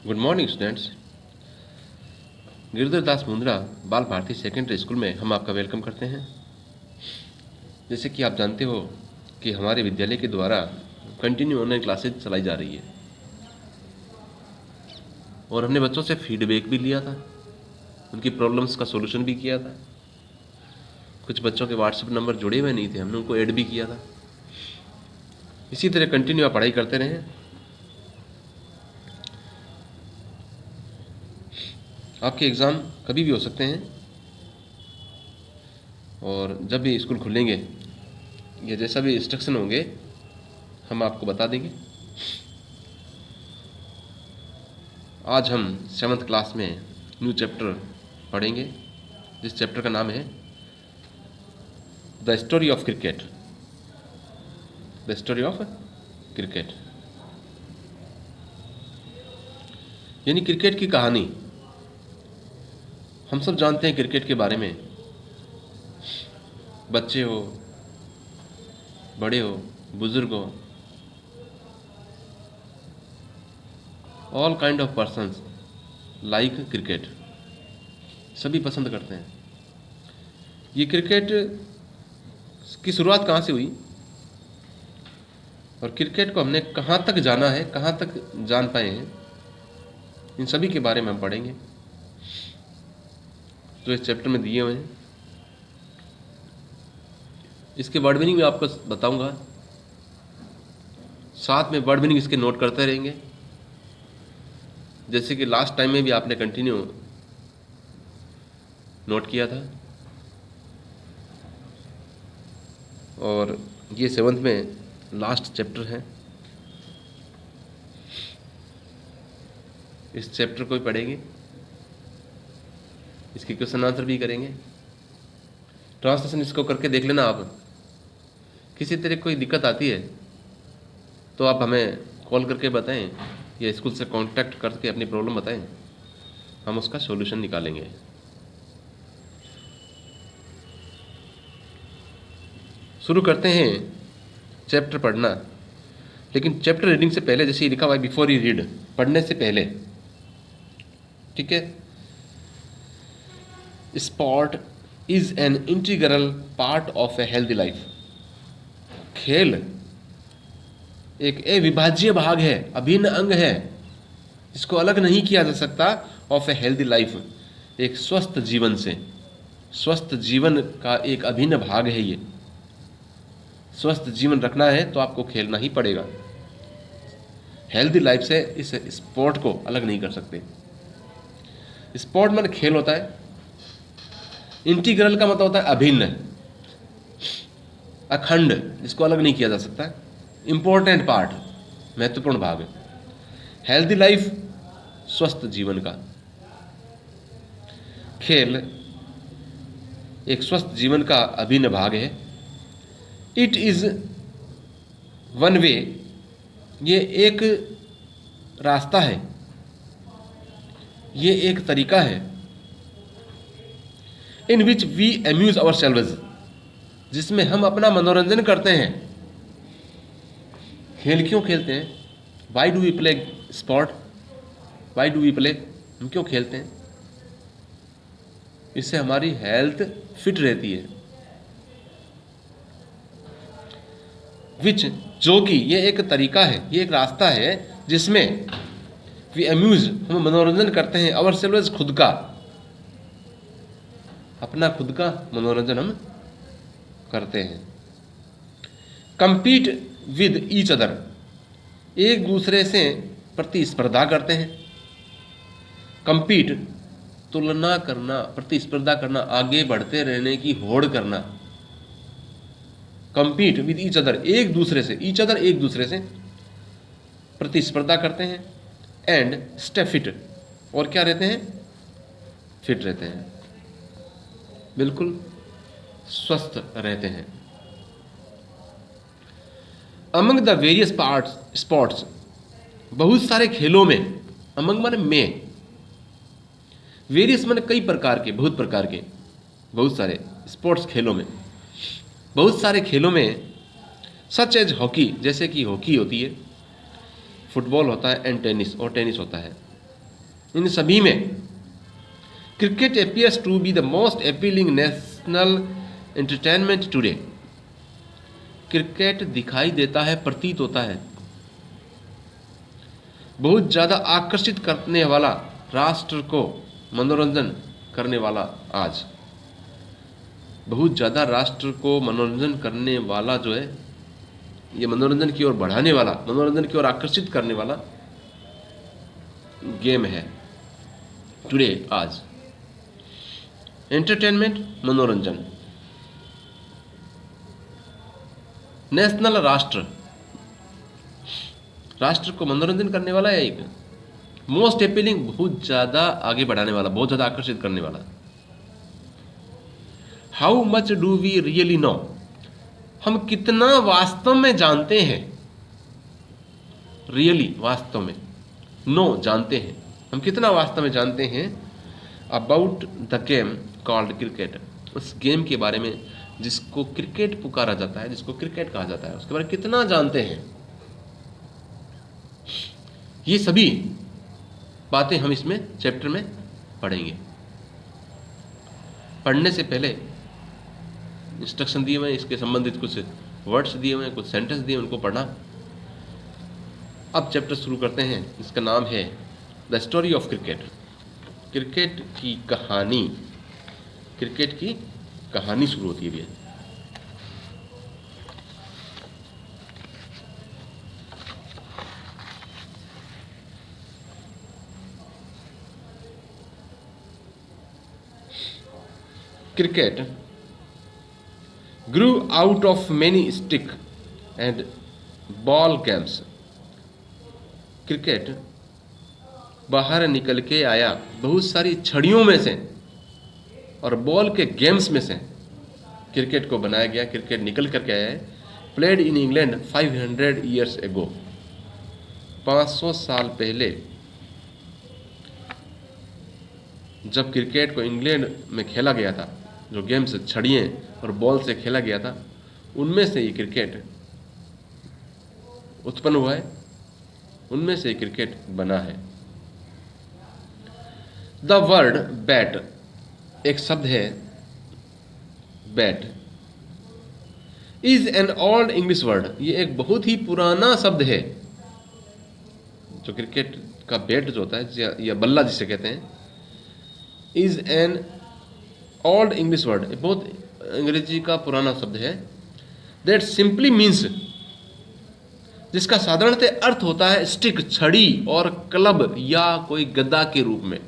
Good morning students. Girdhar Das Mundra Bal Bharati secondary school में हम आपका वेलकम करते हैं। जैसे कि आप जानते हो कि हमारे विद्यालय के द्वारा कंटिन्यू ऑनलाइन क्लासेज चलाई जा रही है और हमने बच्चों से फीडबैक भी लिया था, उनकी प्रॉब्लम्स का सॉल्यूशन भी किया था। कुछ बच्चों के व्हाट्सएप नंबर जुड़े हुए नहीं थे, हमने उनको ऐड भी किया था। इसी तरह कंटिन्यू आप पढ़ाई करते रहें। आपके एग्ज़ाम कभी भी हो सकते हैं और जब भी स्कूल खुलेंगे या जैसा भी इंस्ट्रक्शन होंगे हम आपको बता देंगे। आज हम 7th क्लास में न्यू चैप्टर पढ़ेंगे, जिस चैप्टर का नाम है the story of cricket. The story of cricket यानी क्रिकेट की कहानी। हम सब जानते हैं क्रिकेट के बारे में, बच्चे हो, बड़े हो, बुजुर्ग हो, all kind of persons like cricket, सभी पसंद करते हैं। ये क्रिकेट की शुरुआत कहाँ से हुई और क्रिकेट को हमने कहाँ तक जाना है, कहाँ तक जान पाए हैं, इन सभी के बारे में हम पढ़ेंगे जो इस चैप्टर में दिए हुए हैं। इसके वर्ड मीनिंग मैं आपको बताऊंगा, साथ में वर्ड मीनिंग इसके नोट करते रहेंगे। जैसे कि लास्ट टाइम में भी आपने कंटिन्यू नोट किया था और ये 7th में लास्ट चैप्टर है। इस चैप्टर को भी पढ़ेंगे, इसके क्वेश्चन आंसर भी करेंगे। ट्रांसलेशन इसको करके देख लेना। आप किसी तरह कोई दिक्कत आती है तो आप हमें कॉल करके बताएं या स्कूल से कांटेक्ट करके अपनी प्रॉब्लम बताएं, हम उसका सॉल्यूशन निकालेंगे। शुरू करते हैं चैप्टर पढ़ना। लेकिन चैप्टर रीडिंग से पहले, जैसे लिखा हुआ है बिफोर यू रीड, पढ़ने से पहले, ठीक है। Sport is an integral part of a healthy life. खेल एक अविभाज्य भाग है, अभिन्न अंग है, इसको अलग नहीं किया जा सकता ऑफ ए हेल्दी लाइफ। एक स्वस्थ जीवन से, स्वस्थ जीवन का एक अभिन्न भाग है ये। स्वस्थ जीवन रखना है तो आपको खेलना ही पड़ेगा। हेल्दी लाइफ से इस स्पोर्ट को अलग नहीं कर सकते। स्पोर्ट मतलब खेल होता है, इंटीग्रल का मतलब होता है अभिन्न, अखंड, इसको अलग नहीं किया जा सकता। इंपॉर्टेंट पार्ट, महत्वपूर्ण भाग। हेल्दी लाइफ स्वस्थ जीवन का। खेल एक स्वस्थ जीवन का अभिन्न भाग है। इट इज वन वे, ये एक रास्ता है, ये एक तरीका है। In which we amuse ourselves, जिसमें हम अपना मनोरंजन करते हैं। खेल क्यों खेलते हैं? Why do we play sport? Why do we play? हम क्यों खेलते हैं? इससे हमारी हेल्थ फिट रहती है। विच, जो कि ये एक तरीका है, ये एक रास्ता है जिसमें वी अम्यूज, हम मनोरंजन करते हैं। आवर सेल्व्स, खुद का, अपना खुद का मनोरंजन हम करते हैं। कंपीट विद ईच अदर, एक दूसरे से प्रतिस्पर्धा करते हैं। कंपीट, तुलना करना, प्रतिस्पर्धा करना, आगे बढ़ते रहने की होड़ करना। कंपीट विद ईच अदर, एक दूसरे से, ईच अदर एक दूसरे से प्रतिस्पर्धा करते हैं। एंड स्टे फिट, और क्या रहते हैं? फिट रहते हैं, बिल्कुल स्वस्थ रहते हैं। Among the various parts sports, बहुत सारे खेलों में, अमंग माने में, वेरियस माने कई प्रकार के, बहुत प्रकार के, बहुत सारे स्पोर्ट्स खेलों में, बहुत सारे खेलों में, सच एज हॉकी, जैसे कि हॉकी होती है, फुटबॉल होता है, एंड टेनिस, और टेनिस होता है। इन सभी में cricket appears to be the most appealing national entertainment today. Cricket दिखाई देता है, प्रतीत होता है बहुत ज़्यादा आकर्षित करने वाला, राष्ट्र को मनोरंजन करने वाला आज बहुत ज़्यादा राष्ट्र को मनोरंजन करने वाला जो है, ये मनोरंजन की ओर बढ़ाने वाला, मनोरंजन की ओर आकर्षित करने वाला गेम है टुडे, आज। एंटरटेनमेंट, मनोरंजन। नेशनल, राष्ट्र, राष्ट्र को मनोरंजन करने वाला है एक। मोस्ट अपीलिंग, बहुत ज़्यादा आगे बढ़ाने वाला, बहुत ज़्यादा आकर्षित करने वाला। How much do we really know, हम कितना वास्तव में जानते हैं। रियली, वास्तव में। नो, जानते हैं। हम कितना वास्तव में जानते हैं about the game called cricket, उस गेम के बारे में जिसको क्रिकेट पुकारा जाता है, जिसको क्रिकेट कहा जाता है, उसके बारे में कितना जानते हैं। ये सभी बातें हम इसमें चैप्टर में पढ़ेंगे। पढ़ने से पहले इंस्ट्रक्शन दिए हुए हैं, इसके संबंधित कुछ वर्ड्स दिए हुए हैं, कुछ सेंटेंस दिए, उनको पढ़ना। अब चैप्टर शुरू करते हैं। इसका नाम है the story of cricket, cricket की कहानी। क्रिकेट की कहानी शुरू होती है। Cricket grew out of many stick and ball games. Cricket बाहर निकल के आया बहुत सारी छड़ियों में से और बॉल के गेम्स में से क्रिकेट को बनाया गया। क्रिकेट निकल करके आया है। Played in England 500 years ago, 500 साल पहले जब क्रिकेट को इंग्लैंड में खेला गया था, जो गेम्स छड़ियाँ और बॉल से खेला गया था, उनमें से ये क्रिकेट उत्पन्न हुआ है, उनमें से क्रिकेट बना है। द वर्ड बैट, एक शब्द है bat, is an old English word, ये एक बहुत ही पुराना शब्द है। जो क्रिकेट का बैट जो होता है या बल्ला जिसे कहते हैं, is an old English word, बहुत अंग्रेजी का पुराना शब्द है। दैट सिंपली मीन्स, जिसका साधारणतः अर्थ होता है स्टिक, छड़ी, और क्लब या कोई गदा के रूप में।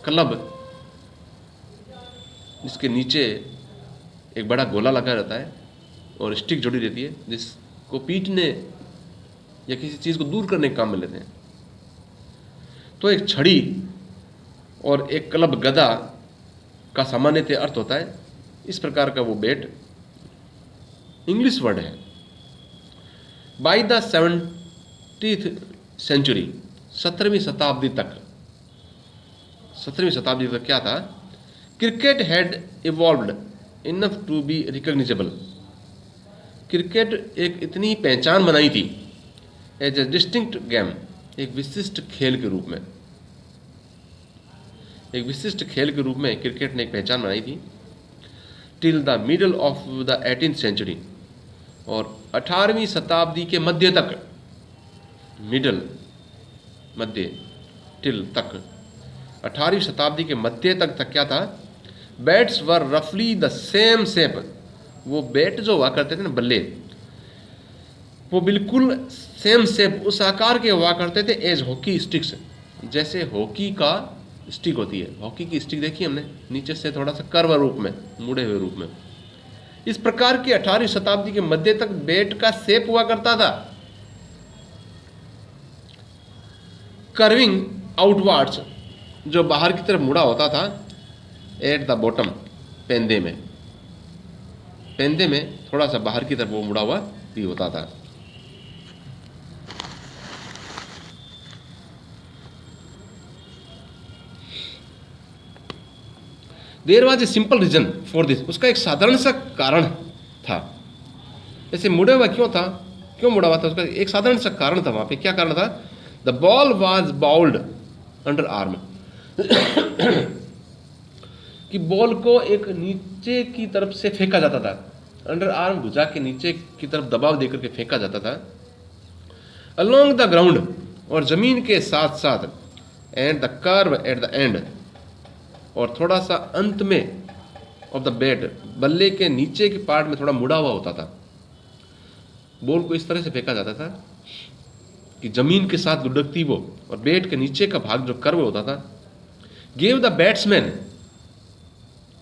क्लब जिसके नीचे एक बड़ा गोला लगा रहता है और स्टिक जुड़ी रहती है, जिसको पीटने या किसी चीज़ को दूर करने के काम में लेते हैं। तो एक छड़ी और एक क्लब, गदा का सामान्यतः अर्थ होता है इस प्रकार का वो बैट इंग्लिश वर्ड है। बाय द 17th century, 17वीं शताब्दी तक, 17वीं शताब्दी तक क्या था? Cricket had evolved enough to be recognizable, cricket एक इतनी पहचान बनाई थी एज ए डिस्टिंक्ट गेम, एक विशिष्ट खेल के रूप में, एक विशिष्ट खेल के रूप में क्रिकेट ने एक पहचान बनाई थी। Till the middle of the 18th century, और 18वीं शताब्दी के मध्य तक, मिडल, मध्य, टिल, तक, 18वीं शताब्दी के मध्य तक क्या था? बैट्स वर रफली द सेम शेप, वो बैट जो हुआ करते थे ना, बल्ले, वो बिल्कुल सेम शेप, उस आकार के हुआ करते थे एज हॉकी स्टिक्स, जैसे हॉकी का स्टिक होती है। हॉकी की स्टिक देखी हमने, नीचे से थोड़ा सा कर्व रूप में, मुड़े हुए रूप में। इस प्रकार की 18वीं शताब्दी के मध्य तक बैट का शेप हुआ करता था, कर्विंग आउटवर्ड्स, जो बाहर की तरफ मुड़ा होता था, एट द बॉटम, पेंदे में, पेंदे में थोड़ा सा बाहर की तरफ वो मुड़ा हुआ भी होता था। There was a simple reason for this, उसका एक साधारण सा कारण था। ऐसे मुड़े हुआ क्यों था, क्यों मुड़ा हुआ था, उसका एक साधारण सा कारण था। वहां पे क्या कारण था? The ball was bowled underarm, कि बॉल को एक नीचे की तरफ से फेंका जाता था, अंडर आर्म भुजा के नीचे की तरफ दबाव देकर के फेंका जाता था, अलोंग द ग्राउंड, और जमीन के साथ साथ, and the curve at the end, और थोड़ा सा अंत में ऑफ द बैट, बल्ले के नीचे के पार्ट में थोड़ा मुड़ा हुआ होता था। बॉल को इस तरह से फेंका जाता था कि जमीन के साथ लुढ़कती वो, और बैट के नीचे का भाग जो कर्व होता था, गेव द बैट्समैन,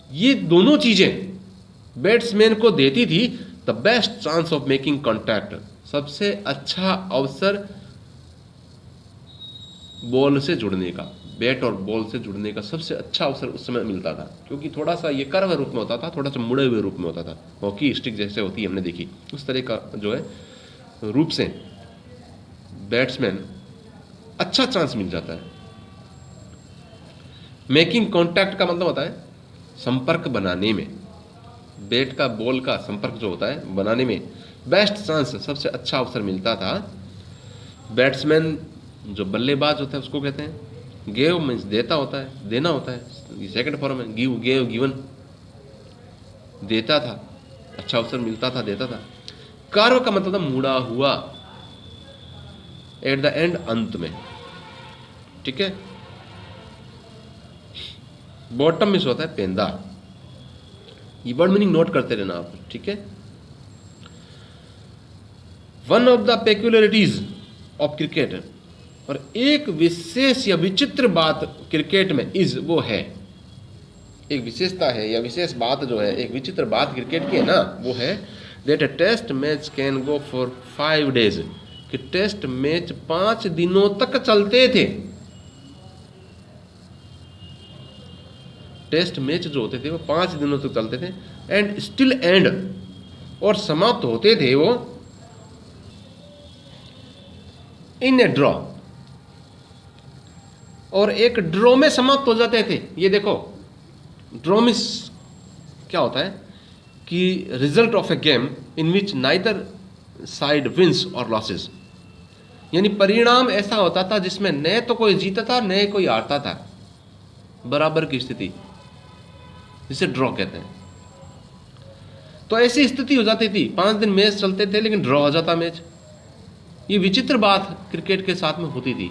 ये दोनों चीजें बैट्समैन को देती थी the best chance of making contact, सबसे अच्छा अवसर बॉल से जुड़ने का, बैट और बॉल से जुड़ने का सबसे अच्छा अवसर उस समय मिलता था, क्योंकि थोड़ा सा ये कर्व रूप में होता था, थोड़ा सा मुड़े हुए रूप में होता था, हॉकी स्टिक जैसे होती है हमने देखी, उस तरह का जो है रूप से बैट्समैन अच्छा चांस मिल जाता है। मेकिंग कॉन्टैक्ट का मतलब होता है संपर्क बनाने में, बैट का बॉल का संपर्क जो होता है बनाने में बेस्ट चांस, सबसे अच्छा अवसर मिलता था। बैट्समैन जो बल्लेबाज होता है उसको कहते हैं, गेव मीन्स देता होता है, देना होता है, सेकंड फॉर्म है, गिव, गेव, गिवन, देता था, अच्छा अवसर मिलता था, देता था। कार्व का मतलब था मुड़ा हुआ, एट द एंड, अंत में, ठीक है। बॉटम में होता है पेंदा, ये वर्ड मीनिंग नोट करते रहना आप, ठीक है। One of the peculiarities of cricket, और एक विशेष या विचित्र बात क्रिकेट में, इज वो है, एक विशेषता है या विशेष बात जो है, एक विचित्र बात क्रिकेट की है ना, वो है that a test match can go for 5 days, कि टेस्ट मैच 5 दिनों तक चलते थे। टेस्ट मैच जो होते थे वो 5 दिनों तक चलते थे, एंड स्टिल एंड, और समाप्त होते थे वो इन ए ड्रॉ, और एक ड्रॉ में समाप्त हो जाते थे। ये देखो ड्रॉ में क्या होता है कि result of a game in which neither side wins और लॉसेस, यानी परिणाम ऐसा होता था जिसमें न तो कोई जीता था न कोई हारता था, बराबर की स्थिति, जिसे ड्रॉ कहते हैं। तो ऐसी स्थिति हो जाती थी, 5 दिन मैच चलते थे लेकिन ड्रॉ हो जाता मैच। ये विचित्र बात क्रिकेट के साथ में होती थी।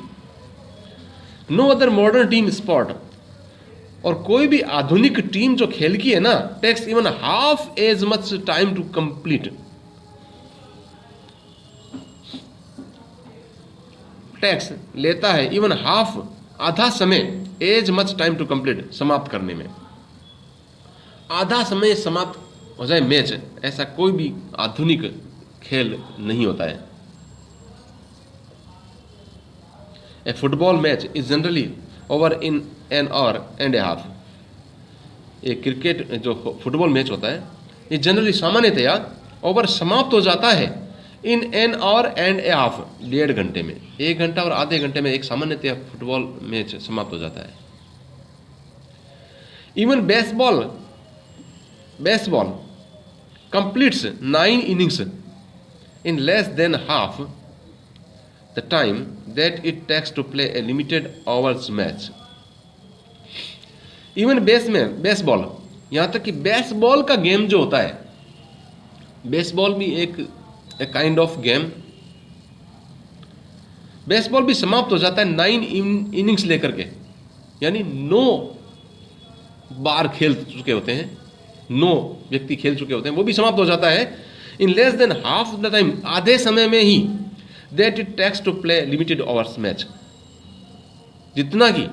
No other modern team sport, और कोई भी आधुनिक टीम जो खेल की है ना, takes even half as much time to complete, takes लेता है इवन हाफ, आधा समय, as much time to complete, समाप्त करने में, आधा समय समाप्त हो जाए मैच, ऐसा कोई भी आधुनिक खेल नहीं होता है। A football match is generally over in an hour and a half, एक क्रिकेट जो फुटबॉल मैच होता है ये जनरली सामान्यतया ओवर समाप्त हो जाता है इन an hour and a half, 1.5 घंटे में, 1 घंटा और आधे घंटे में एक सामान्यतया फुटबॉल मैच समाप्त हो जाता है। Even baseball completes 9 innings in less than half the time that it takes to play a limited hours match. Even baseball, यहाँ तक कि बेसबॉल का गेम जो होता है, बेसबॉल भी एक काइंड ऑफ गेम, बेसबॉल भी समाप्त हो जाता है 9 इनिंग्स लेकर के, यानी 9 बार खेल चुके होते हैं, 9 व्यक्ति खेल चुके होते हैं, वो भी समाप्त हो जाता है in less than half the time, आधे समय में ही, that it takes to play limited overs match, जितना कि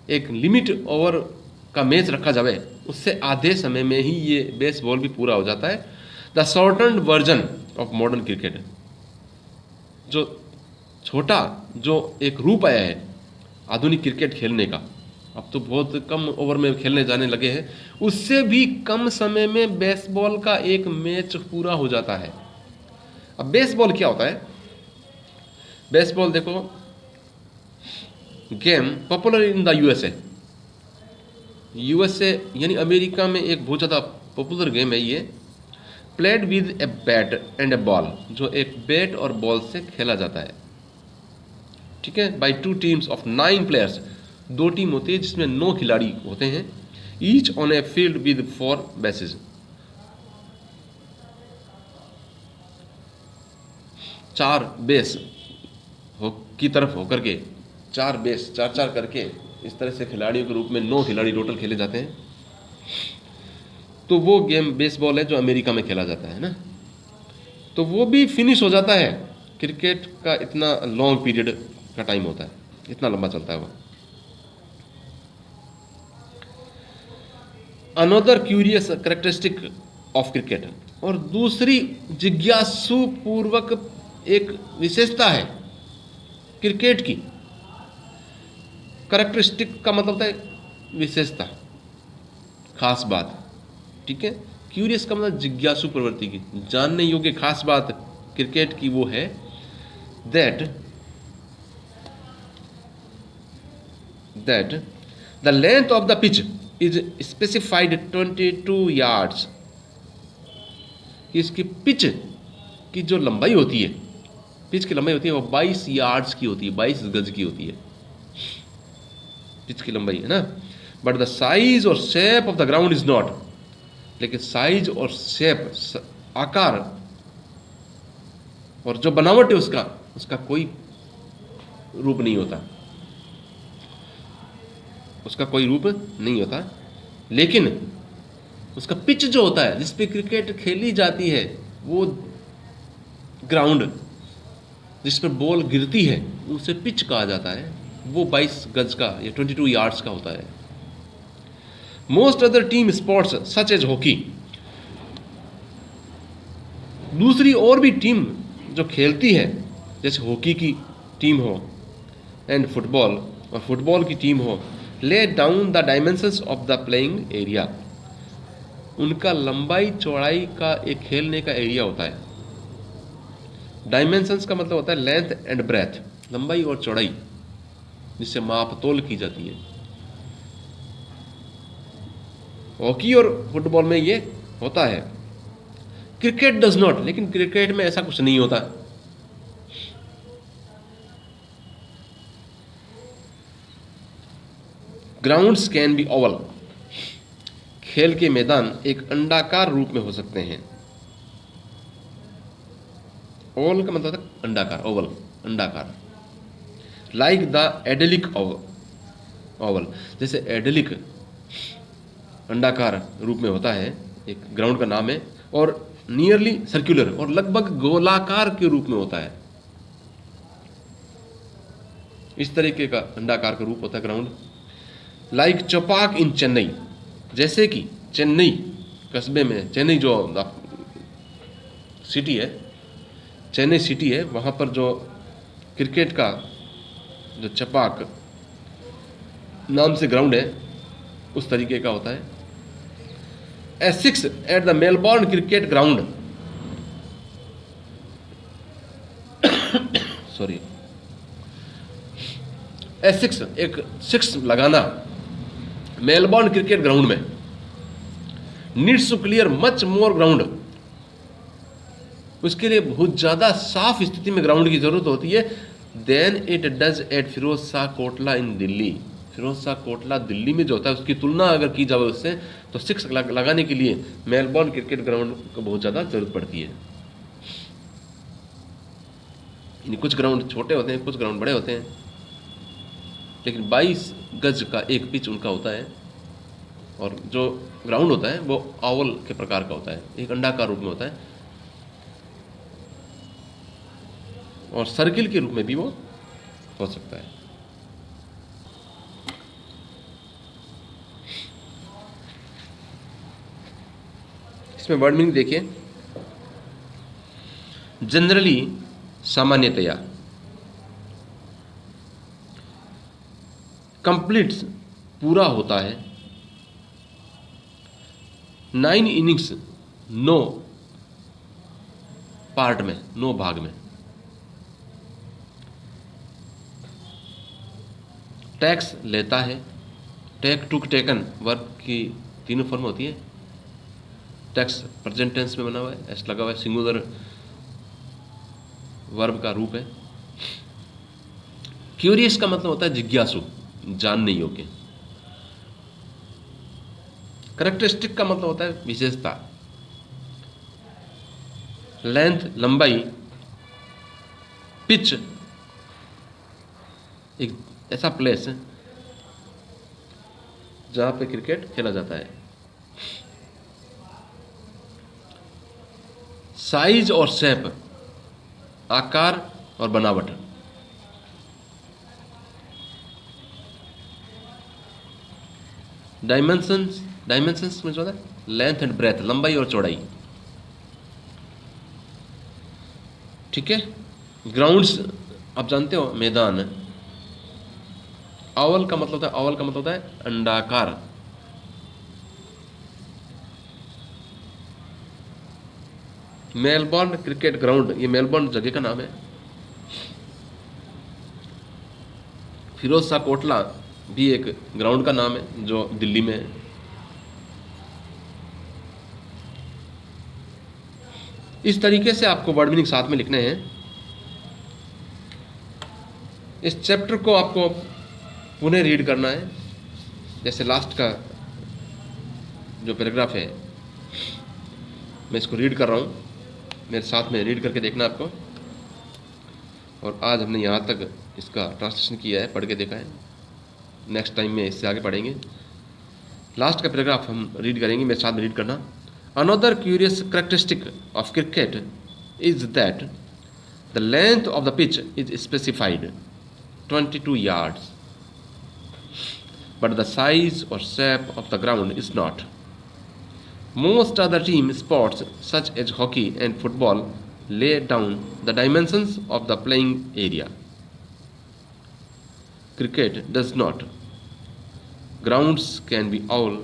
एक लिमिट ओवर का मैच रखा जाए उससे आधे समय में ही ये बेसबॉल भी पूरा हो जाता है। The shortened version of modern cricket, जो छोटा जो एक रूप आया है आधुनिक क्रिकेट खेलने का, अब तो बहुत कम ओवर में खेलने जाने लगे हैं, उससे भी कम समय में बेसबॉल का एक मैच पूरा हो जाता है। अब बेसबॉल क्या होता है? बेसबॉल देखो, game popular in the USA यानी अमेरिका में एक बहुत ज़्यादा पॉपुलर गेम है ये। Played with a bat and A ball, जो एक बैट और बॉल से खेला जाता है, ठीक है, by 2 teams of 9 players, 2 team होती है जिसमें 9 खिलाड़ी होते हैं, each on a field with 4 bases. 4 base की तरफ होकर के 4 बेस 4-4 करके इस तरह से खिलाड़ियों के रूप में 9 खिलाड़ी टोटल खेले जाते हैं। तो वो गेम बेसबॉल है जो अमेरिका में खेला जाता है ना, तो वो भी फिनिश हो जाता है। क्रिकेट का इतना लॉन्ग पीरियड का टाइम होता है, इतना लंबा चलता है वो। Another curious characteristic of cricket, और दूसरी जिज्ञासु पूर्वक एक विशेषता है क्रिकेट की। कैरेक्टरिस्टिक का मतलब होता है विशेषता, खास बात, ठीक है। क्यूरियस का मतलब जिज्ञासु प्रवृत्ति की, जानने योग्य खास बात क्रिकेट की वो है that the length of the pitch is specified 22 yards. इसकी पिच की जो लंबाई होती है, पिच की लंबाई होती है वो 22 यार्ड्स की होती है, 22 गज की होती है पिच की लंबाई, है ना। बट द साइज और shape of the ground is not, लेकिन साइज और शेप, आकार और जो बनावट है उसका कोई रूप नहीं होता, उसका कोई रूप नहीं होता। लेकिन उसका पिच जो होता है जिस पे क्रिकेट खेली जाती है, वो ग्राउंड जिस पर बॉल गिरती है उसे पिच कहा जाता है, वो 22 गज का या 22 यार्ड्स का होता है। Most other team sports such as hockey, दूसरी और भी टीम जो खेलती है जैसे हॉकी की टीम हो एंड फुटबॉल, और फुटबॉल की टीम हो, lay down the dimensions of the playing area, उनका लंबाई चौड़ाई का एक खेलने का एरिया होता है। डायमेंशंस का मतलब होता है लेंथ एंड ब्रेथ, लंबाई और चौड़ाई जिससे माप तोल की जाती है। हॉकी और फुटबॉल में ये होता है, क्रिकेट डज नॉट, लेकिन क्रिकेट में ऐसा कुछ नहीं होता। ग्राउंड्स कैन बी ओवल, खेल के मैदान एक अंडाकार रूप में हो सकते हैं। ओवल का मतलब है अंडाकार, ओवल अंडाकार। लाइक द एडेलिक ओवल, जैसे एडेलिक अंडाकार रूप में होता है, एक ग्राउंड का नाम है, और नियरली सर्कुलर, और लगभग गोलाकार के रूप में होता है। इस तरीके का अंडाकार का रूप होता है ग्राउंड। लाइक चपाक इन चेन्नई, जैसे कि चेन्नई कस्बे में, चेन्नई जो सिटी है, चेन्नई सिटी है, वहाँ पर जो क्रिकेट का जो चपाक नाम से ग्राउंड है उस तरीके का होता है। A six at the Melbourne cricket ground, sorry, a six एक 6 लगाना मेलबोर्न क्रिकेट ग्राउंड में, needs to clear much more ground, उसके लिए बहुत ज़्यादा साफ स्थिति में ग्राउंड की जरूरत होती है then it does at Firoz Shah Kotla in Delhi. Firoz Shah Kotla Delhi में जो होता है उसकी तुलना अगर की जाए उससे, तो 6 लगाने के लिए मेलबोर्न क्रिकेट ग्राउंड को बहुत ज़्यादा जरूरत पड़ती है। कुछ ग्राउंड छोटे होते हैं, कुछ ग्राउंड बड़े होते हैं, लेकिन 22 गज का एक पिच उनका होता है, और जो ग्राउंड होता है वो ओवल के प्रकार का होता है, एक अंडाकार रूप में होता है, और सर्किल के रूप में भी वो हो सकता है। इसमें वर्ड मीनिंग देखिए, जनरली सामान्यतया, कंप्लीट्स पूरा होता है, 9 इनिंग्स 9 पार्ट में, 9 भाग में, टैक्स लेता है, टेक टुक टेकन वर्ब की तीनों फॉर्म होती है। टैक्स प्रेजेंट टेंस में बना हुआ है, एस लगा हुआ है, सिंगुलर वर्ब का रूप है। क्यूरियस का मतलब होता है जिज्ञासु, जानने योग्य। करेक्टरिस्टिक का मतलब होता है विशेषता, लेंथ लंबाई, पिच एक ऐसा प्लेस है जहां पे क्रिकेट खेला जाता है। साइज और शेप, आकार और बनावट। डायमेंशंस, डायमेंशंस में जो होता है लेंथ एंड ब्रेथ, लंबाई और चौड़ाई। ठीक है। ग्राउंड्स आप जानते हो, मैदान। ओवल का मतलब होता है, ओवल का मतलब होता है अंडाकार। मेलबोर्न क्रिकेट ग्राउंड, ये मेलबोर्न जगह का नाम है। फिरोज शाह कोटला भी एक ग्राउंड का नाम है जो दिल्ली में है। इस तरीके से आपको वर्ड मीनिंग साथ में लिखने हैं। इस चैप्टर को आपको पुनः रीड करना है। जैसे लास्ट का जो पैराग्राफ है, मैं इसको रीड कर रहा हूँ, मेरे साथ में रीड करके देखना आपको। और आज हमने यहाँ तक इसका ट्रांसलेशन किया है, पढ़ के देखा है। नेक्स्ट टाइम में इससे आगे पढ़ेंगे। लास्ट का पैराग्राफ हम रीड करेंगे, मेरे साथ में रीड करना। Another curious characteristic of cricket is that the length of the pitch is specified 22 yards, but the size or shape of the ground is not. Most other team sports such as hockey and football lay down the dimensions of the playing area. Cricket does not. Grounds can be oval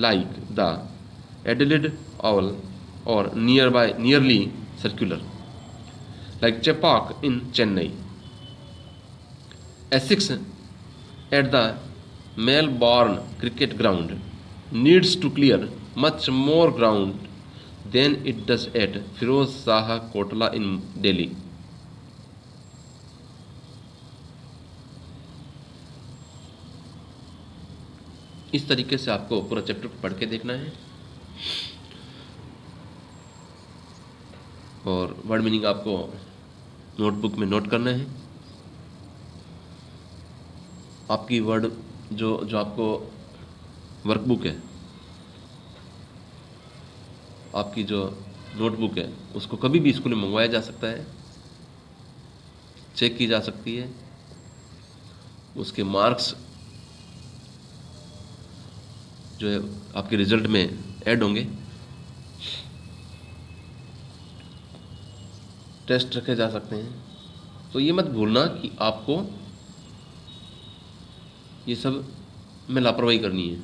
like the Adelaide Oval or nearly circular like Chepauk in Chennai. Essex at the Melbourne cricket ground needs to clear much more ground than it does at Firoz Shah Kotla in Delhi. इस तरीके से आपको पूरा chapter पढ़ के देखना है और वर्ड मीनिंग आपको नोटबुक में नोट करना है। आपकी वर्ड जो आपको वर्कबुक है, आपकी जो नोटबुक है, उसको कभी भी स्कूल में मंगवाया जा सकता है, चेक की जा सकती है। उसके मार्क्स जो है आपके रिजल्ट में ऐड होंगे। टेस्ट रखे जा सकते हैं। तो ये मत भूलना कि आपको ये सब में लापरवाही करनी है।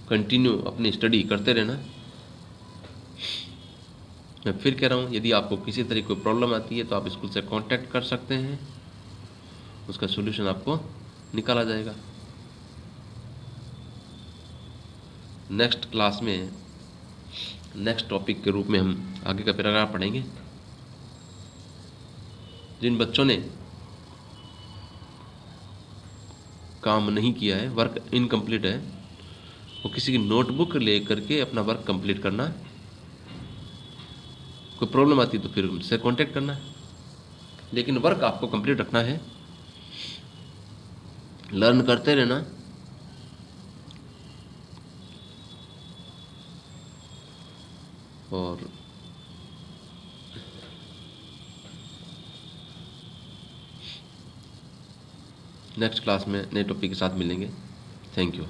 कंटिन्यू अपनी स्टडी करते रहना। मैं फिर कह रहा हूँ, यदि आपको किसी तरह कोई प्रॉब्लम आती है तो आप स्कूल से कांटेक्ट कर सकते हैं, उसका सॉल्यूशन आपको निकाला जाएगा। नेक्स्ट क्लास में नेक्स्ट टॉपिक के रूप में हम आगे का पैराग्राफ पढ़ेंगे। जिन बच्चों ने काम नहीं किया है, वर्क इनकम्प्लीट है, वो किसी की नोटबुक ले करके अपना वर्क कंप्लीट करना। कोई प्रॉब्लम आती तो फिर उनसे कांटेक्ट करना, लेकिन वर्क आपको कंप्लीट रखना है। लर्न करते रहना। और नेक्स्ट क्लास में नए टॉपिक के साथ मिलेंगे। Thank you.